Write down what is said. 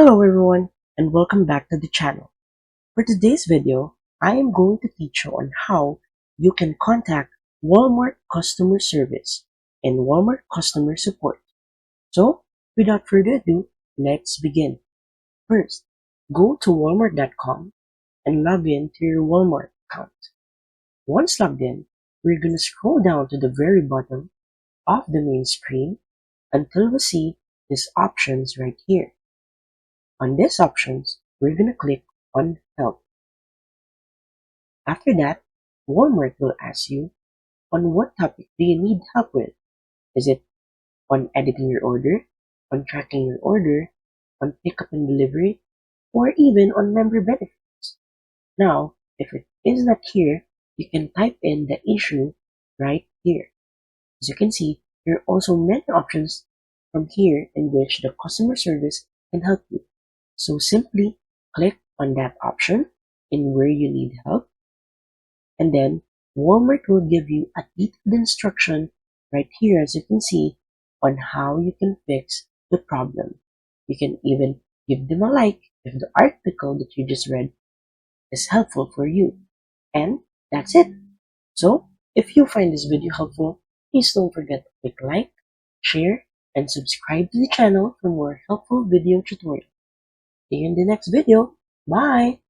Hello everyone and welcome back to the channel. For today's video, I am going to teach you on how you can contact Walmart customer service and Walmart customer support. So, without further ado, let's begin. First, go to walmart.com and log in to your Walmart account. Once logged in, we're going to scroll down to the very bottom of the main screen until we see these options right here. On these options, we're going to click on Help. After that, Walmart will ask you, on what topic do you need help with? Is it on editing your order, on tracking your order, on pickup and delivery, or even on member benefits? Now, if it is not here, you can type in the issue right here. As you can see, there are also many options from here in which the customer service can help you. So simply click on that option in where you need help, and then Walmart will give you a detailed instruction right here, as you can see, on how you can fix the problem. You can even give them a like if the article that you just read is helpful for you. And that's it. So if you find this video helpful, please don't forget to click like, share, and subscribe to the channel for more helpful video tutorials. See you in the next video. Bye!